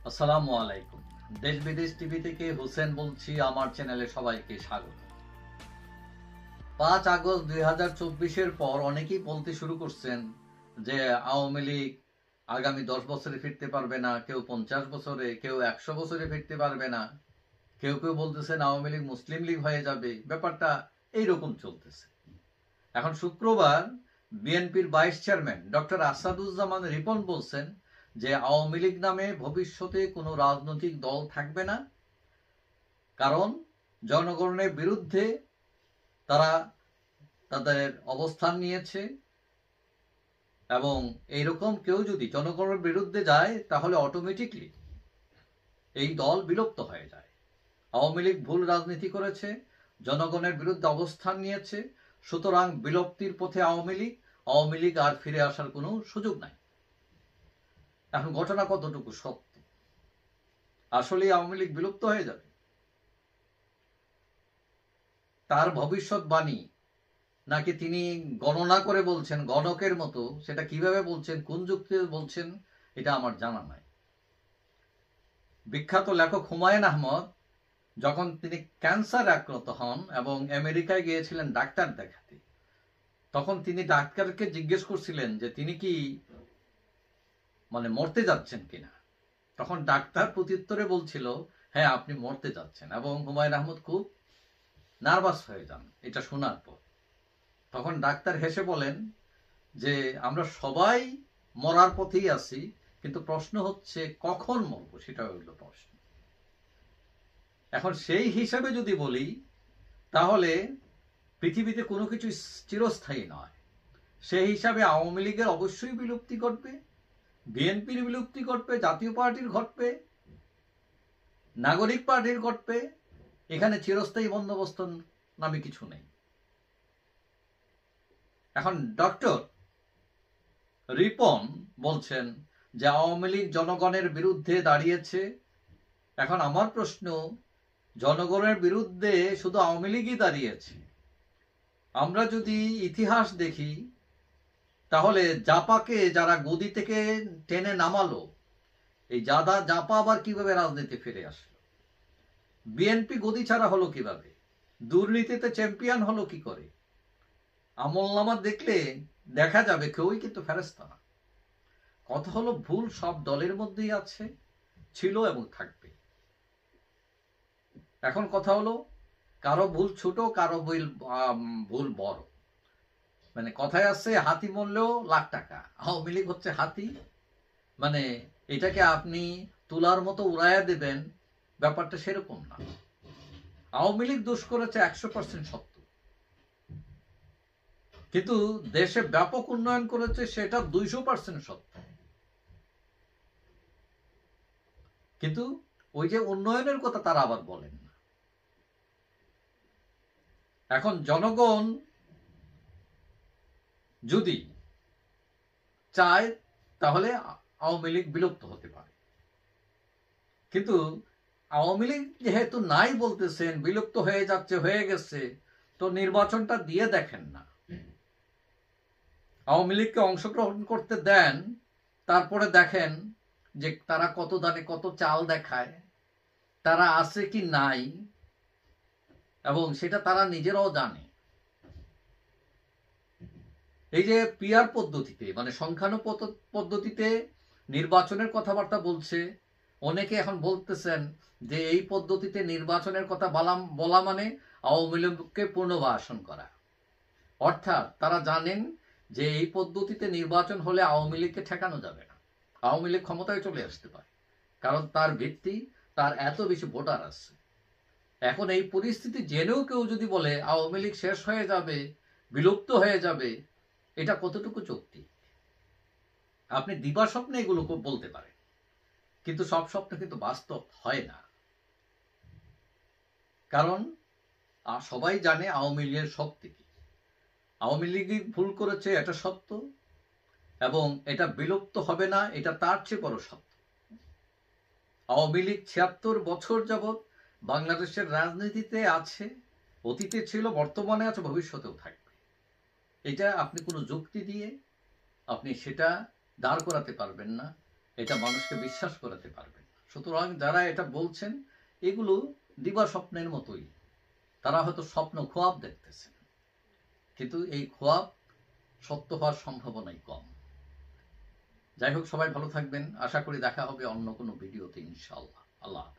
আসসালামু আলাইকুম। দেশ বিদেশ টিভি থেকে হোসেন বলছি। আমার চ্যানেলে সবাইকে স্বাগত। 5 আগস্ট 2024-এর পর অনেকেই বলতে শুরু করছেন যে আওয়ামী লীগ আগামী 10 বছরে ফিরতে পারবে না, কেউ 50 বছরে, কেউ 100 বছরে ফিরতে পারবে না, কেউ কেউ বলতেছেন আওয়ামী লীগ মুসলিম লীগ হয়ে যাবে। ব্যাপারটা এইরকম চলতেছে। এখন শুক্রবার বিএনপির vice chairman doctor Asaduzzaman Ripon বলছেন যে আওয়ামী লীগ নামে ভবিষ্যতে কোনো রাজনৈতিক দল থাকবে না, কারণ জনগণের বিরুদ্ধে তারা তাদের অবস্থান নিয়েছে এবং এইরকম কেউ যদি জনগণের বিরুদ্ধে যায় তাহলে অটোমেটিকলি এই দল বিলুপ্ত হয়ে যায়। আওয়ামী লীগ ভুল রাজনীতি করেছে, জনগণের বিরুদ্ধে অবস্থান নিয়েছে, সুতরাং বিলুপ্তির পথে আওয়ামী লীগ আর ফিরে আসার কোনো সুযোগ নাই। এখন ঘটনা কতটুকু সত্য? আসলে আওয়ামী লীগ বিলুপ্ত হয়ে যাবে? তার ভবিষ্যৎবাণী নাকি তিনি গণনা করে বলছেন গণকের মতো? সেটা কিভাবে বলছেন, কোন যুক্তিতে বলছেন, এটা আমার জানা নাই। বিখ্যাত লেখক হুমায়ুন আহমদ যখন তিনি ক্যান্সার আক্রান্ত হন এবং আমেরিকায় গিয়েছিলেন ডাক্তার দেখাতে, তখন তিনি ডাক্তারকে জিজ্ঞেস করছিলেন যে তিনি কি মরতে যাচ্ছেন কিনা। তখন ডাক্তার প্রত্যুত্তরে বলছিল, হ্যাঁ আপনি মরতে যাচ্ছেন। এবং হুমায়ুন আহমদ খুব নার্ভাস হয়ে যান এটা শোনার পর। তখন ডাক্তার হেসে বলেন যে আমরা সবাই মরার পথেই আছি, কিন্তু প্রশ্ন হচ্ছে কখন মরবো, সেটা হইল প্রশ্ন। এখন সেই হিসাবে যদি বলি তাহলে পৃথিবীতে কোনো কিছু চিরস্থায়ী নয়। সেই হিসাবে আওয়ামী লীগের অবশ্যই বিলুপ্তি ঘটবে, বিএনপির বিলুপ্তি ঘটবে, জাতীয় পার্টির ঘটবে, নাগরিক পার্টির ঘটবে। এখানে চিরস্থায়ী বন্দোবস্ত নামে কিছু নেই। এখন ডক্টর রিপন বলছেন যে আওয়ামী লীগ জনগণের বিরুদ্ধে দাঁড়িয়েছে। এখন আমার প্রশ্ন, জনগণের বিরুদ্ধে শুধু আওয়ামী লীগই দাঁড়িয়েছে? আমরা যদি ইতিহাস দেখি তাহলে জাপাকে যারা গদি থেকে টেনে নামালো, এই জাপা আবার কিভাবে রাজনীতি ফিরে আসলো? বিএনপি গদি ছাড়া হলো কিভাবে? দুর্নীতিতে চ্যাম্পিয়ন হলো কি করে? আমলনামা দেখলে দেখা যাবে কেউই কিন্তু ফেরেশতা না। কথা হলো ভুল সব দলের মধ্যেই আছে, ছিল এবং থাকবে। এখন কথা হলো কারো ভুল ছোট, কারো ভুল বড়। কথায় আছে হাতি মরলেও লাখ টাকা। আওয়ামী লীগ হচ্ছে হাতি, এটাকে আপনি তুলার মতো উড়াইয়া দেবেন, ব্যাপারটা সেরকম না। আওয়ামী লীগ দোষ করেছে 100% সত্য, কিন্তু দেশে ব্যাপক উন্নয়ন করেছে সেটা 200% সত্য। কিন্তু ওই যে উন্নয়নের কথা তারা আবার বলেন না। এখন জনগণ যদি চায় তাহলে আওয়ামী লীগ বিলুপ্ত হতে পারে, কিন্তু আওয়ামী লীগ যেহেতু নাই বলতেছেন, বিলুপ্ত হয়ে যাচ্ছে, হয়ে গেছে, তো নির্বাচনটা দিয়ে দেখেন না। আওয়ামী লীগকে অংশগ্রহণ করতে দেন, তারপরে দেখেন যে তারা কত দানে কত চাল দেখায়, তারা আছে কি নাই, এবং সেটা তারা নিজেরাও জানে। এই যে পিআর পদ্ধতিতে সংখ্যানুপাত পদ্ধতিতে নির্বাচনের কথাবার্তা বলছে, অনেকে এখন বলতেছেন যে এই পদ্ধতিতে নির্বাচনের কথা বলা মানে আওয়ামী লীগকে পুনর্বাসন করা। অর্থাৎ তারা জানেন যে এই পদ্ধতিতে নির্বাচন হলে আওয়ামী লীগকে ঠেকানো যাবে না, আওয়ামী লীগ ক্ষমতায় চলে আসতে পারে, কারণ তার ভিত্তি, তার এত বেশি ভোটার আছে। এখন এই পরিস্থিতি জেনেও কেউ যদি বলে আওয়ামী লীগ শেষ হয়ে যাবে, বিলুপ্ত হয়ে যাবে, এটা কতটুকু যৌক্তিক? আপনি দিবা স্বপ্নে এগুলো বলতে পারেন, কিন্তু সব স্বপ্ন কিন্তু বাস্তব হয় না। কারণ সবাই জানে আওয়ামী লীগের শক্তি কি। আওয়ামী লীগ ভুল করেছে, এটা সত্য, এবং এটা বিলুপ্ত হবে না, এটা তার চেয়ে বড় সত্য। আওয়ামী লীগ ৭৬ বছর যাবৎ বাংলাদেশের রাজনীতিতে আছে, অতীতে ছিল, বর্তমানে আছে, ভবিষ্যতেও থাকবে। এটা আপনি কোনো যুক্তি দিয়ে আপনি সেটা দাঁড় করাতে পারবেন না, এটা মানুষকে বিশ্বাস করাতে পারবেন না। সুতরাং যারা এটা বলছেন এগুলো দিবা স্বপ্নের মতোই, তারা হয়তো স্বপ্ন খোয়াব দেখতেছেন, কিন্তু এই খোয়াব সত্য হওয়ার সম্ভাবনাই কম। যাই হোক, সবাই ভালো থাকবেন, আশা করি দেখা হবে অন্য কোনো ভিডিওতে ইনশাআল্লাহ। আল্লাহ হাফেজ।